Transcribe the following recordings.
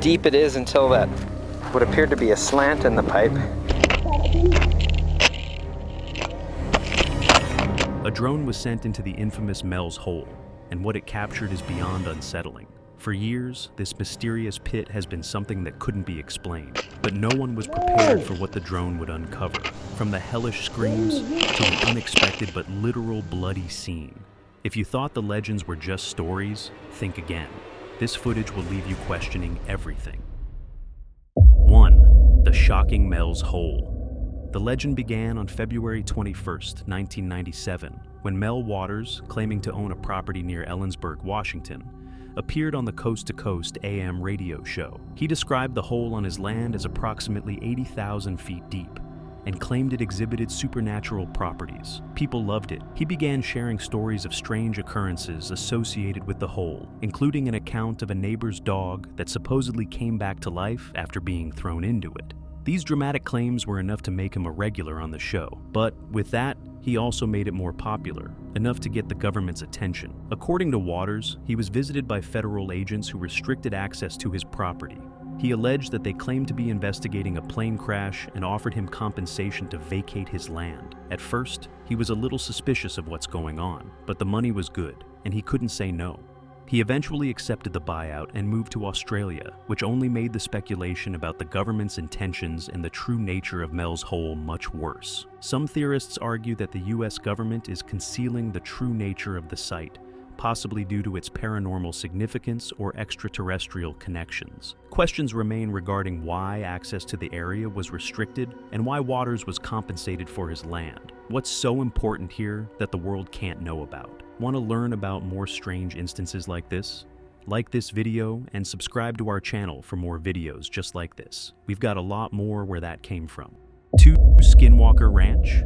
deep it is until that what appeared to be a slant in the pipe. A drone was sent into the infamous Mels hole, and what it captured is beyond unsettling. For years, this mysterious pit has been something that couldn't be explained, but no one was prepared for what the drone would uncover. From the hellish screams to an unexpected but literal bloody scene. If you thought the legends were just stories, think again. This footage will leave you questioning everything. 1. The shocking Mels hole. The legend began on February 21st, 1997, when Mel Waters, claiming to own a property near Ellensburg, Washington, appeared on the Coast to Coast AM radio show. He described the hole on his land as approximately 80,000 feet deep and claimed it exhibited supernatural properties. People loved it. He began sharing stories of strange occurrences associated with the hole, including an account of a neighbor's dog that supposedly came back to life after being thrown into it. These dramatic claims were enough to make him a regular on the show, but with that, he also made it more popular, enough to get the government's attention. According to Waters, he was visited by federal agents who restricted access to his property. He alleged that they claimed to be investigating a plane crash and offered him compensation to vacate his land. At first, he was a little suspicious of what's going on, but the money was good, and he couldn't say no. He eventually accepted the buyout and moved to Australia, which only made the speculation about the government's intentions and the true nature of Mels hole much worse. Some theorists argue that the US government is concealing the true nature of the site, possibly due to its paranormal significance or extraterrestrial connections. Questions remain regarding why access to the area was restricted and why Waters was compensated for his land. What's so important here that the world can't know about? Want to learn about more strange instances like this? Like this video and subscribe to our channel for more videos just like this. We've got a lot more where that came from. 2. Skinwalker Ranch.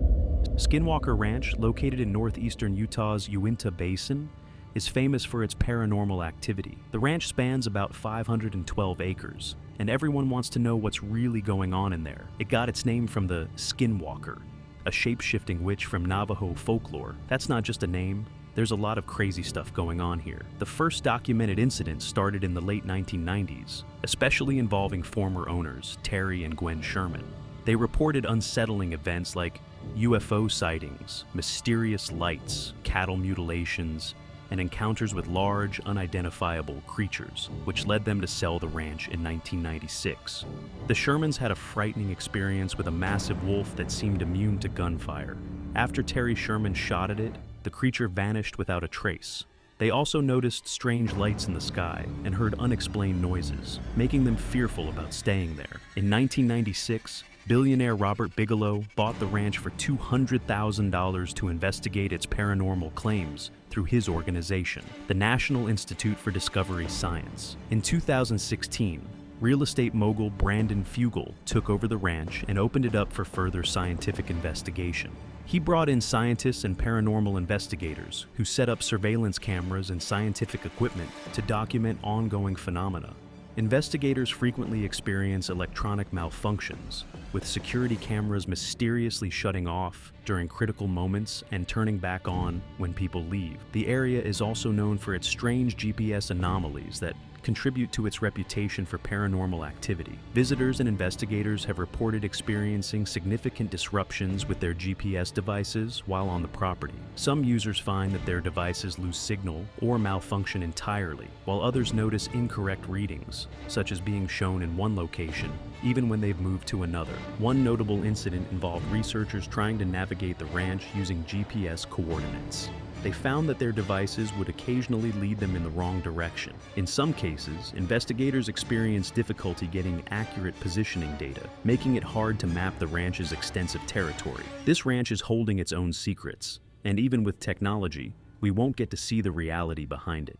Skinwalker Ranch, located in northeastern Utah's Uinta Basin, is famous for its paranormal activity. The ranch spans about 512 acres, and everyone wants to know what's really going on in there. It got its name from the Skinwalker, a shape-shifting witch from Navajo folklore. That's not just a name. There's a lot of crazy stuff going on here. The first documented incident started in the late 1990s, especially involving former owners, Terry and Gwen Sherman. They reported unsettling events like UFO sightings, mysterious lights, cattle mutilations, and encounters with large, unidentifiable creatures, which led them to sell the ranch in 1996. The Shermans had a frightening experience with a massive wolf that seemed immune to gunfire. After Terry Sherman shot at it, the creature vanished without a trace. They also noticed strange lights in the sky and heard unexplained noises, making them fearful about staying there. In 1996, billionaire Robert Bigelow bought the ranch for $200,000 to investigate its paranormal claims through his organization, the National Institute for Discovery Science. In 2016, real estate mogul Brandon Fugel took over the ranch and opened it up for further scientific investigation. He brought in scientists and paranormal investigators who set up surveillance cameras and scientific equipment to document ongoing phenomena. Investigators frequently experience electronic malfunctions, with security cameras mysteriously shutting off during critical moments and turning back on when people leave. The area is also known for its strange GPS anomalies that contribute to its reputation for paranormal activity. Visitors and investigators have reported experiencing significant disruptions with their GPS devices while on the property. Some users find that their devices lose signal or malfunction entirely, while others notice incorrect readings, such as being shown in one location, even when they've moved to another. One notable incident involved researchers trying to navigate the ranch using GPS coordinates. They found that their devices would occasionally lead them in the wrong direction. In some cases, investigators experienced difficulty getting accurate positioning data, making it hard to map the ranch's extensive territory. This ranch is holding its own secrets, and even with technology, we won't get to see the reality behind it.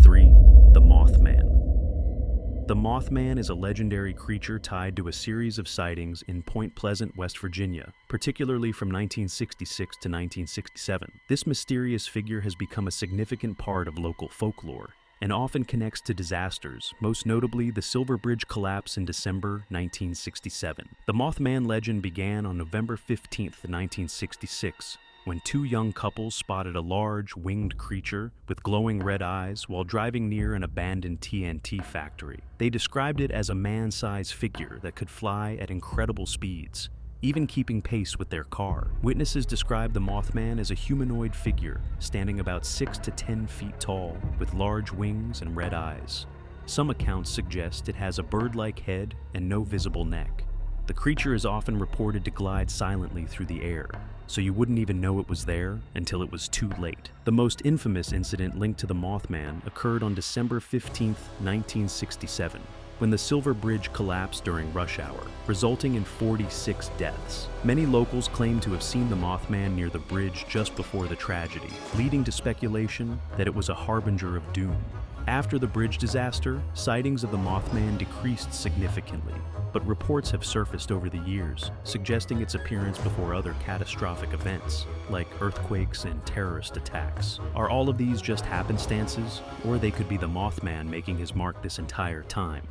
3. The Moth Man. The Moth Man is a legendary creature tied to a series of sightings in Point Pleasant, West Virginia, particularly from 1966 to 1967. This mysterious figure has become a significant part of local folklore and often connects to disasters, most notably the Silver Bridge collapse in December 1967. The Moth Man legend began on November 15, 1966, when two young couples spotted a large, winged creature with glowing red eyes while driving near an abandoned TNT factory. They described it as a man-sized figure that could fly at incredible speeds, even keeping pace with their car. Witnesses described the Moth Man as a humanoid figure standing about 6 to 10 feet tall with large wings and red eyes. Some accounts suggest it has a bird-like head and no visible neck. The creature is often reported to glide silently through the air, so you wouldn't even know it was there until it was too late. The most infamous incident linked to the Mothman occurred on December 15, 1967, when the Silver Bridge collapsed during rush hour, resulting in 46 deaths. Many locals claim to have seen the Mothman near the bridge just before the tragedy, leading to speculation that it was a harbinger of doom. After the bridge disaster, sightings of the Mothman decreased significantly, but reports have surfaced over the years, suggesting its appearance before other catastrophic events, like earthquakes and terrorist attacks. Are all of these just happenstances, or they could be the Mothman making his mark this entire time?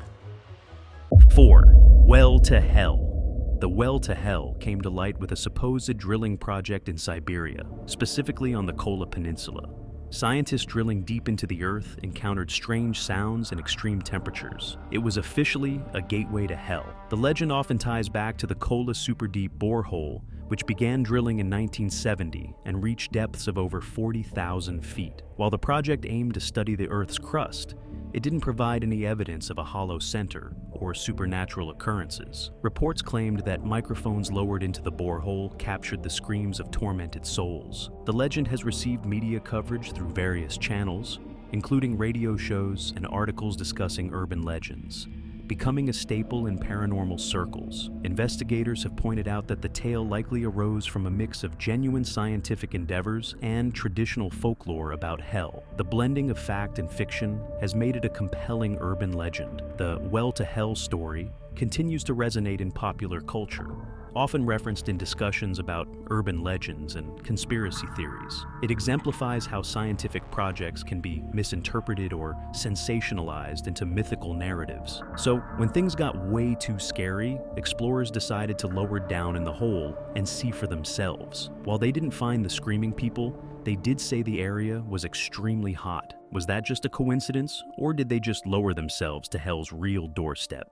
4. Well to Hell. The Well to Hell came to light with a supposed drilling project in Siberia, specifically on the Kola Peninsula. Scientists drilling deep into the earth encountered strange sounds and extreme temperatures. It was officially a gateway to hell. The legend often ties back to the Kola Super Deep borehole, which began drilling in 1970 and reached depths of over 40,000 feet. While the project aimed to study the Earth's crust, it didn't provide any evidence of a hollow center or supernatural occurrences. Reports claimed that microphones lowered into the borehole captured the screams of tormented souls. The legend has received media coverage through various channels, including radio shows and articles discussing urban legends, becoming a staple in paranormal circles. Investigators have pointed out that the tale likely arose from a mix of genuine scientific endeavors and traditional folklore about hell. The blending of fact and fiction has made it a compelling urban legend. The Well to Hell story continues to resonate in popular culture, often referenced in discussions about urban legends and conspiracy theories. It exemplifies how scientific projects can be misinterpreted or sensationalized into mythical narratives. So, when things got way too scary, explorers decided to lower down in the hole and see for themselves. While they didn't find the screaming people, they did say the area was extremely hot. Was that just a coincidence, or did they just lower themselves to hell's real doorstep?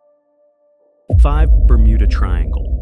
5. Bermuda Triangle.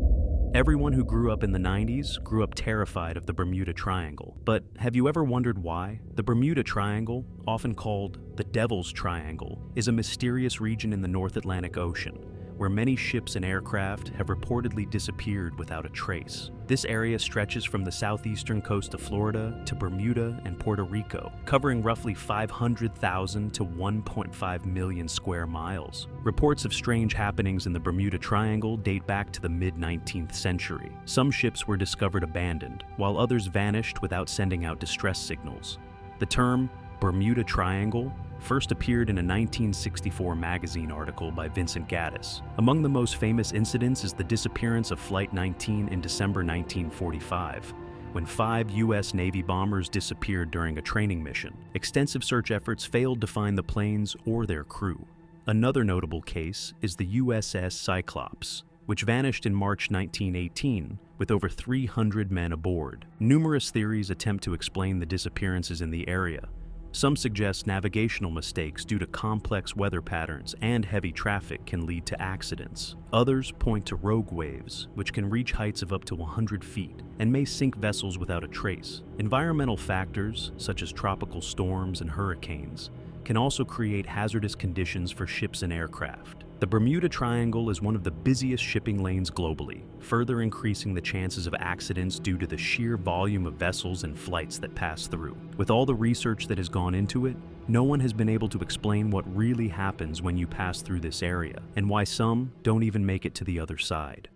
Everyone who grew up in the 90s grew up terrified of the Bermuda Triangle. But have you ever wondered why? The Bermuda Triangle, often called the Devil's Triangle, is a mysterious region in the North Atlantic Ocean, where many ships and aircraft have reportedly disappeared without a trace. This area stretches from the southeastern coast of Florida to Bermuda and Puerto Rico, covering roughly 500,000 to 1.5 million square miles. Reports of strange happenings in the Bermuda Triangle date back to the mid-19th century. Some ships were discovered abandoned, while others vanished without sending out distress signals. The term Bermuda Triangle first appeared in a 1964 magazine article by Vincent Gaddis. Among the most famous incidents is the disappearance of Flight 19 in December 1945, when 5 U.S. Navy bombers disappeared during a training mission. Extensive search efforts failed to find the planes or their crew. Another notable case is the USS Cyclops, which vanished in March 1918 with over 300 men aboard. Numerous theories attempt to explain the disappearances in the area. Some suggest navigational mistakes due to complex weather patterns and heavy traffic can lead to accidents. Others point to rogue waves, which can reach heights of up to 100 feet and may sink vessels without a trace. Environmental factors, such as tropical storms and hurricanes, can also create hazardous conditions for ships and aircraft. The Bermuda Triangle is one of the busiest shipping lanes globally, further increasing the chances of accidents due to the sheer volume of vessels and flights that pass through. With all the research that has gone into it, no one has been able to explain what really happens when you pass through this area, and why some don't even make it to the other side.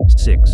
6.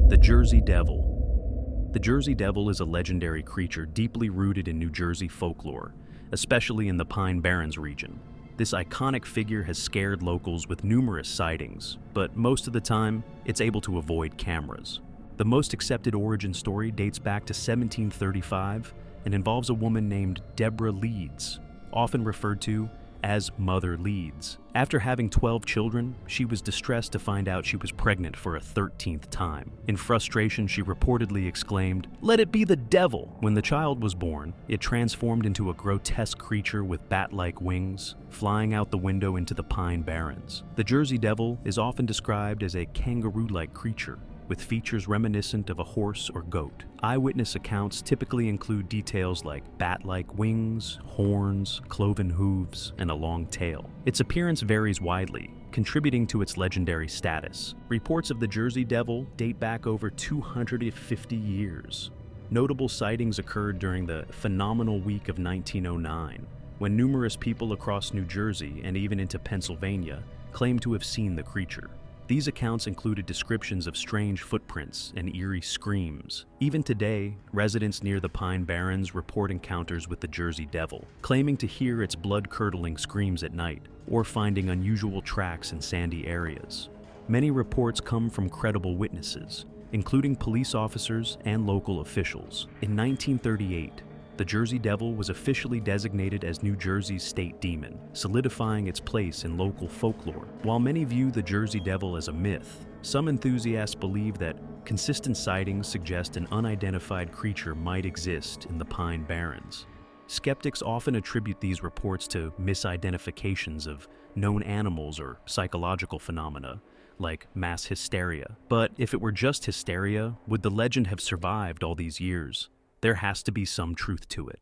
The Jersey Devil. The Jersey Devil is a legendary creature deeply rooted in New Jersey folklore, especially in the Pine Barrens region. This iconic figure has scared locals with numerous sightings, but most of the time, it's able to avoid cameras. The most accepted origin story dates back to 1735 and involves a woman named Deborah Leeds, often referred to as Mother Leeds. After having 12 children, she was distressed to find out she was pregnant for a 13th time. In frustration, she reportedly exclaimed, "Let it be the devil!" When the child was born, it transformed into a grotesque creature with bat-like wings, flying out the window into the Pine Barrens. The Jersey Devil is often described as a kangaroo-like creature, with features reminiscent of a horse or goat. Eyewitness accounts typically include details like bat-like wings, horns, cloven hooves, and a long tail. Its appearance varies widely, contributing to its legendary status. Reports of the Jersey Devil date back over 250 years. Notable sightings occurred during the phenomenal week of 1909, when numerous people across New Jersey and even into Pennsylvania claimed to have seen the creature. These accounts included descriptions of strange footprints and eerie screams. Even today, residents near the Pine Barrens report encounters with the Jersey Devil, claiming to hear its blood-curdling screams at night or finding unusual tracks in sandy areas. Many reports come from credible witnesses, including police officers and local officials. In 1938, the Jersey Devil was officially designated as New Jersey's state demon, solidifying its place in local folklore. While many view the Jersey Devil as a myth, some enthusiasts believe that consistent sightings suggest an unidentified creature might exist in the Pine Barrens. Skeptics often attribute these reports to misidentifications of known animals or psychological phenomena, like mass hysteria. But if it were just hysteria, would the legend have survived all these years? There has to be some truth to it.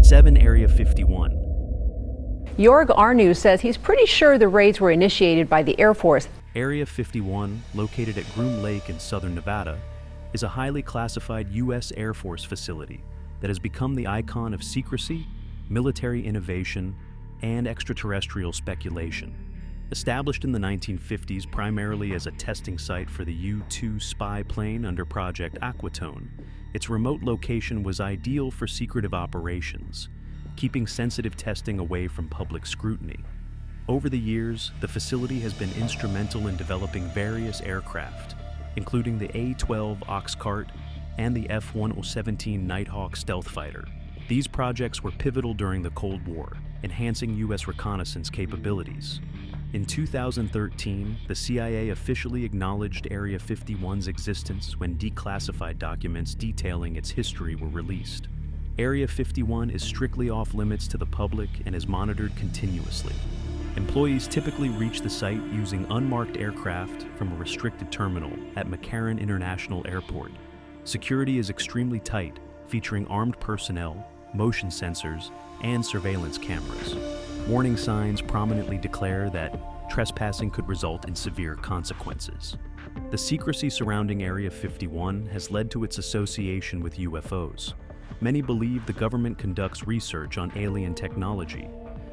7 Area 51. Jorg Arnew says he's pretty sure the raids were initiated by the Air Force. Area 51, located at Groom Lake in southern Nevada, is a highly classified U.S. Air Force facility that has become the icon of secrecy, military innovation, and extraterrestrial speculation. Established in the 1950s primarily as a testing site for the U-2 spy plane under Project Aquatone, its remote location was ideal for secretive operations, keeping sensitive testing away from public scrutiny. Over the years, the facility has been instrumental in developing various aircraft, including the A-12 Oxcart and the F-117 Nighthawk stealth fighter. These projects were pivotal during the Cold War, enhancing U.S. reconnaissance capabilities. In 2013, the CIA officially acknowledged Area 51's existence when declassified documents detailing its history were released. Area 51 is strictly off-limits to the public and is monitored continuously. Employees typically reach the site using unmarked aircraft from a restricted terminal at McCarran International Airport. Security is extremely tight, featuring armed personnel, motion sensors, and surveillance cameras. Warning signs prominently declare that trespassing could result in severe consequences. The secrecy surrounding Area 51 has led to its association with UFOs. Many believe the government conducts research on alien technology,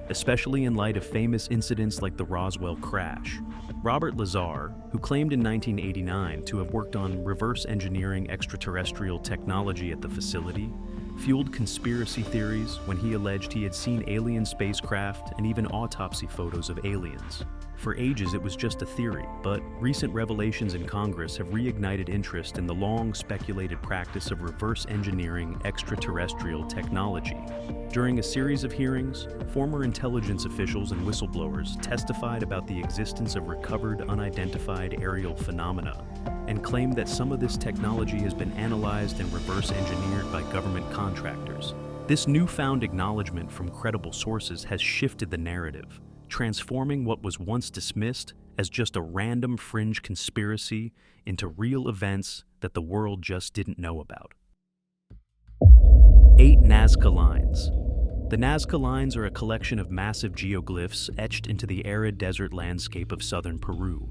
especially in light of famous incidents like the Roswell crash. Robert Lazar, who claimed in 1989 to have worked on reverse engineering extraterrestrial technology at the facility, fueled conspiracy theories when he alleged he had seen alien spacecraft and even autopsy photos of aliens. For ages, it was just a theory, but recent revelations in Congress have reignited interest in the long-speculated practice of reverse engineering extraterrestrial technology. During a series of hearings, former intelligence officials and whistleblowers testified about the existence of recovered unidentified aerial phenomena and claimed that some of this technology has been analyzed and reverse engineered by government contractors. This newfound acknowledgement from credible sources has shifted the narrative, transforming what was once dismissed as just a random fringe conspiracy into real events that the world just didn't know about. 8 Nazca Lines. The Nazca Lines are a collection of massive geoglyphs etched into the arid desert landscape of southern Peru,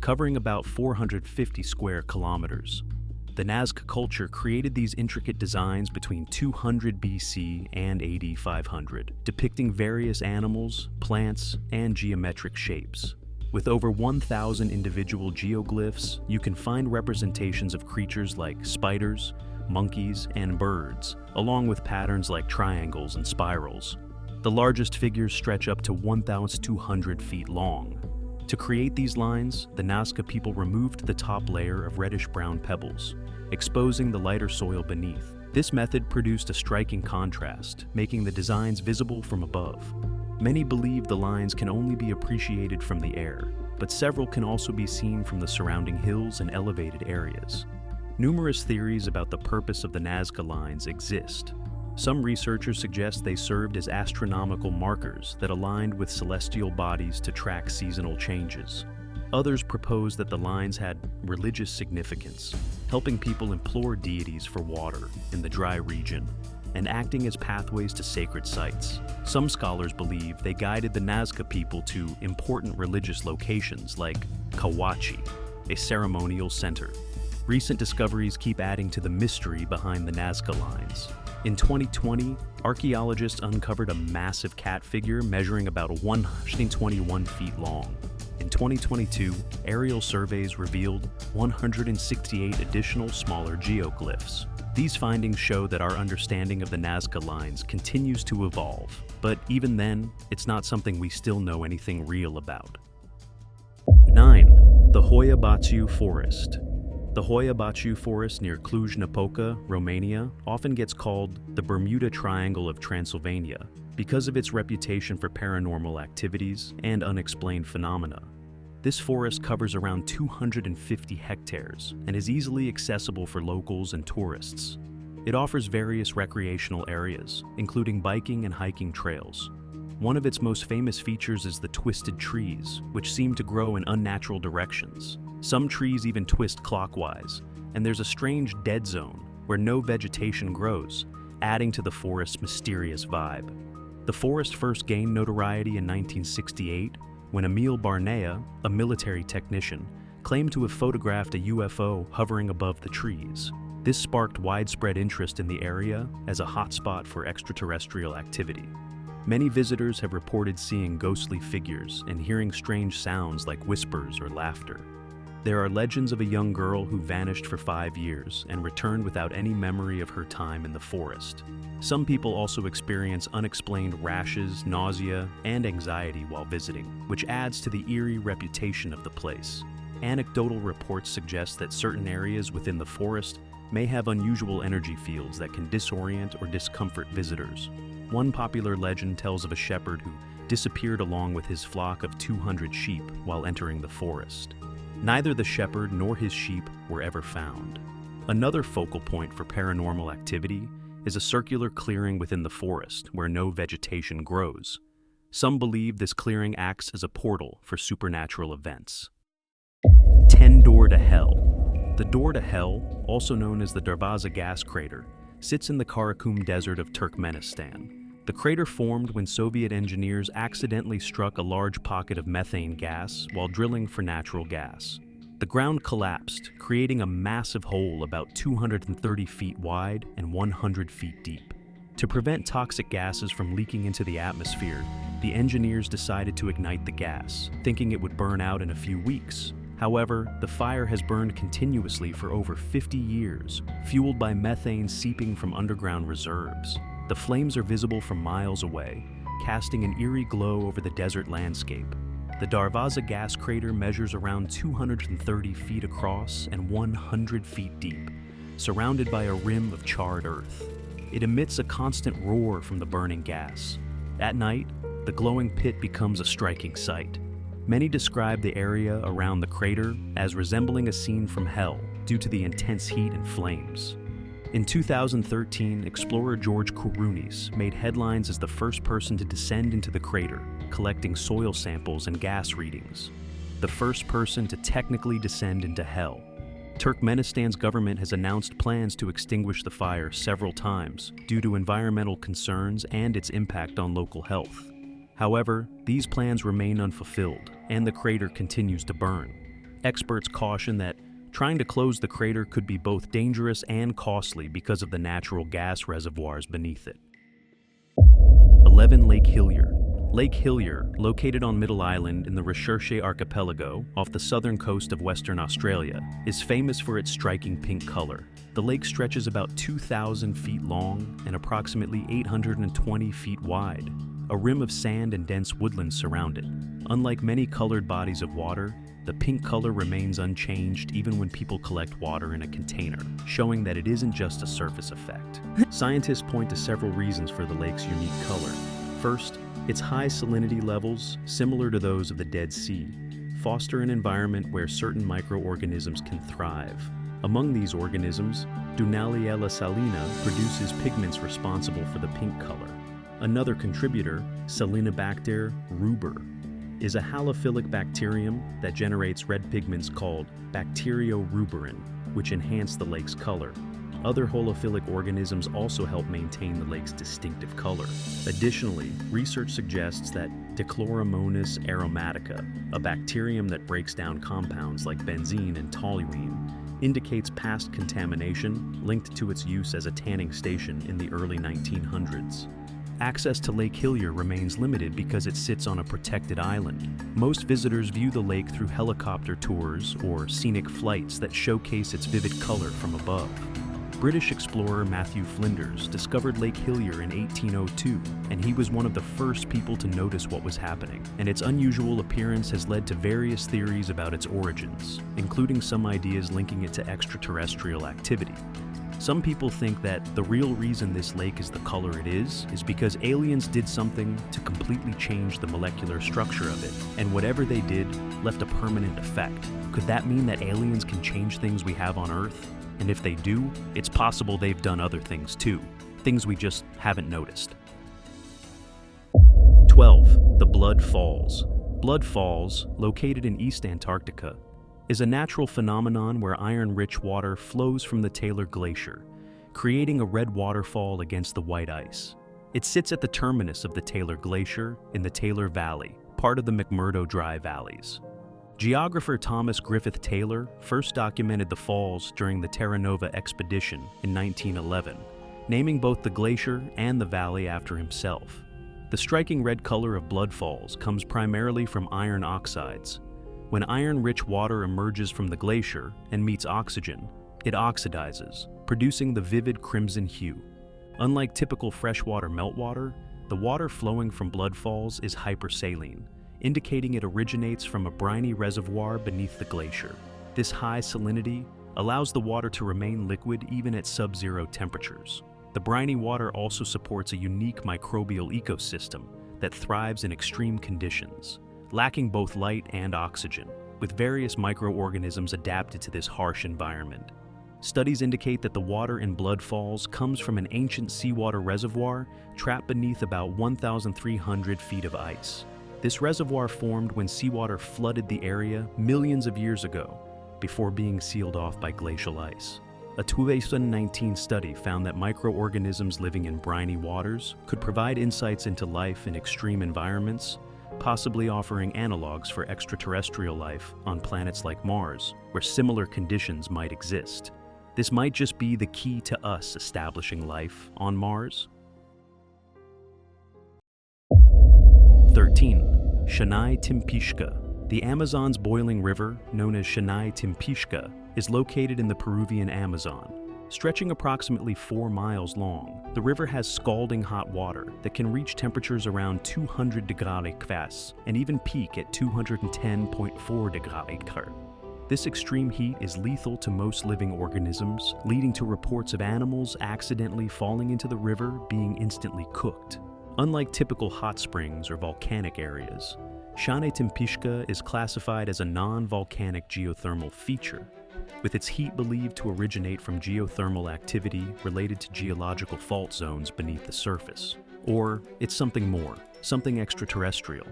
covering about 450 square kilometers. The Nazca culture created these intricate designs between 200 BC and AD 500, depicting various animals, plants, and geometric shapes. With over 1,000 individual geoglyphs, you can find representations of creatures like spiders, monkeys, and birds, along with patterns like triangles and spirals. The largest figures stretch up to 1,200 feet long. To create these lines, the Nazca people removed the top layer of reddish-brown pebbles, exposing the lighter soil beneath. This method produced a striking contrast, making the designs visible from above. Many believe the lines can only be appreciated from the air, but several can also be seen from the surrounding hills and elevated areas. Numerous theories about the purpose of the Nazca Lines exist. Some researchers suggest they served as astronomical markers that aligned with celestial bodies to track seasonal changes. Others propose that the lines had religious significance, helping people implore deities for water in the dry region and acting as pathways to sacred sites. Some scholars believe they guided the Nazca people to important religious locations like Kawachi, a ceremonial center. Recent discoveries keep adding to the mystery behind the Nazca Lines. In 2020, archaeologists uncovered a massive cat figure measuring about 121 feet long. In 2022, aerial surveys revealed 168 additional smaller geoglyphs. These findings show that our understanding of the Nazca Lines continues to evolve, but even then, it's not something we still know anything real about. 9. The Hoab Forest. The Hoab Forest near Cluj-Napoca, Romania, often gets called the Bermuda Triangle of Transylvania because of its reputation for paranormal activities and unexplained phenomena. This forest covers around 250 hectares and is easily accessible for locals and tourists. It offers various recreational areas, including biking and hiking trails. One of its most famous features is the twisted trees, which seem to grow in unnatural directions. Some trees even twist clockwise, and there's a strange dead zone where no vegetation grows, adding to the forest's mysterious vibe. The forest first gained notoriety in 1968 when Emil Barnea, a military technician, claimed to have photographed a UFO hovering above the trees. This sparked widespread interest in the area as a hotspot for extraterrestrial activity. Many visitors have reported seeing ghostly figures and hearing strange sounds like whispers or laughter. There are legends of a young girl who vanished for 5 years and returned without any memory of her time in the forest. Some people also experience unexplained rashes, nausea, and anxiety while visiting, which adds to the eerie reputation of the place. Anecdotal reports suggest that certain areas within the forest may have unusual energy fields that can disorient or discomfort visitors. One popular legend tells of a shepherd who disappeared along with his flock of 200 sheep while entering the forest. Neither the shepherd nor his sheep were ever found. Another focal point for paranormal activity is a circular clearing within the forest where no vegetation grows. Some believe this clearing acts as a portal for supernatural events. 10 Door to Hell. The Door to Hell, also known as the Darvaza gas crater, sits in the Karakum Desert of Turkmenistan. The crater formed when Soviet engineers accidentally struck a large pocket of methane gas while drilling for natural gas. The ground collapsed, creating a massive hole about 230 feet wide and 100 feet deep. To prevent toxic gases from leaking into the atmosphere, the engineers decided to ignite the gas, thinking it would burn out in a few weeks. However, the fire has burned continuously for over 50 years, fueled by methane seeping from underground reserves. The flames are visible from miles away, casting an eerie glow over the desert landscape. The Darvaza gas crater measures around 230 feet across and 100 feet deep, surrounded by a rim of charred earth. It emits a constant roar from the burning gas. At night, the glowing pit becomes a striking sight. Many describe the area around the crater as resembling a scene from hell due to the intense heat and flames. In 2013, explorer George Kourounis made headlines as the first person to descend into the crater, collecting soil samples and gas readings. The first person to technically descend into hell. Turkmenistan's government has announced plans to extinguish the fire several times due to environmental concerns and its impact on local health. However, these plans remain unfulfilled, and the crater continues to burn. Experts caution that trying to close the crater could be both dangerous and costly because of the natural gas reservoirs beneath it. 11. Lake Hiler. Lake Hiler, located on Middle Island in the Recherche Archipelago off the southern coast of Western Australia, is famous for its striking pink color. The lake stretches about 2,000 feet long and approximately 820 feet wide. A rim of sand and dense woodlands surround it. Unlike many colored bodies of water, the pink color remains unchanged even when people collect water in a container, showing that it isn't just a surface effect. Scientists point to several reasons for the lake's unique color. First, its high salinity levels, similar to those of the Dead Sea, foster an environment where certain microorganisms can thrive. Among these organisms, Dunaliella salina produces pigments responsible for the pink color. Another contributor, Salinobacter ruber, is a halophilic bacterium that generates red pigments called bacterioruberin, which enhance the lake's color. Other holophilic organisms also help maintain the lake's distinctive color. Additionally, research suggests that Dichloromonas aromatica, a bacterium that breaks down compounds like benzene and toluene, indicates past contamination linked to its use as a tanning station in the early 1900s. Access to Lake Hiler remains limited because it sits on a protected island. Most visitors view the lake through helicopter tours or scenic flights that showcase its vivid color from above. British explorer Matthew Flinders discovered Lake Hiler in 1802, and he was one of the first people to notice what was happening, and its unusual appearance has led to various theories about its origins, including some ideas linking it to extraterrestrial activity. Some people think that the real reason this lake is the color it is because aliens did something to completely change the molecular structure of it, and whatever they did left a permanent effect. Could that mean that aliens can change things we have on Earth? And if they do, it's possible they've done other things too, things we just haven't noticed. 12. The Blood Falls. Blood Falls, located in East Antarctica, is a natural phenomenon where iron-rich water flows from the Taylor Glacier, creating a red waterfall against the white ice. It sits at the terminus of the Taylor Glacier in the Taylor Valley, part of the McMurdo Dry Valleys. Geographer Thomas Griffith Taylor first documented the falls during the Terra Nova expedition in 1911, naming both the glacier and the valley after himself. The striking red color of Blood Falls comes primarily from iron oxides. When iron-rich water emerges from the glacier and meets oxygen, it oxidizes, producing the vivid crimson hue. Unlike typical freshwater meltwater, the water flowing from Blood Falls is hypersaline, indicating it originates from a briny reservoir beneath the glacier. This high salinity allows the water to remain liquid even at sub-zero temperatures. The briny water also supports a unique microbial ecosystem that thrives in extreme conditions, lacking both light and oxygen, with various microorganisms adapted to this harsh environment. Studies indicate that the water in Blood Falls comes from an ancient seawater reservoir trapped beneath about 1,300 feet of ice. This reservoir formed when seawater flooded the area millions of years ago, before being sealed off by glacial ice. A 2019 study found that microorganisms living in briny waters could provide insights into life in extreme environments, possibly offering analogs for extraterrestrial life on planets like Mars, where similar conditions might exist. This might just be the key to us establishing life on Mars. 13. Shanai Tim Pishka. The Amazon's boiling river, known as Shanai Tim Pishka, is located in the Peruvian Amazon. Stretching approximately 4 miles long, the river has scalding hot water that can reach temperatures around 200 degrees Celsius and even peak at 210.4 degrees Celsius. This extreme heat is lethal to most living organisms, leading to reports of animals accidentally falling into the river being instantly cooked. Unlike typical hot springs or volcanic areas, Shanai Tim Pishka is classified as a non-volcanic geothermal feature, with its heat believed to originate from geothermal activity related to geological fault zones beneath the surface. Or it's something more, something extraterrestrial.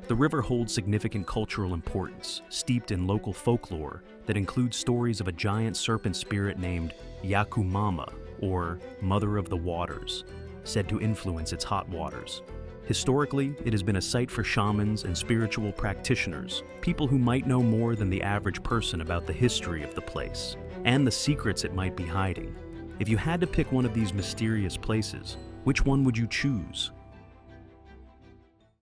The river holds significant cultural importance, steeped in local folklore that includes stories of a giant serpent spirit named Yakumama, or Mother of the Waters, said to influence its hot waters. Historically, it has been a site for shamans and spiritual practitioners, people who might know more than the average person about the history of the place, and the secrets it might be hiding. If you had to pick one of these mysterious places, which one would you choose?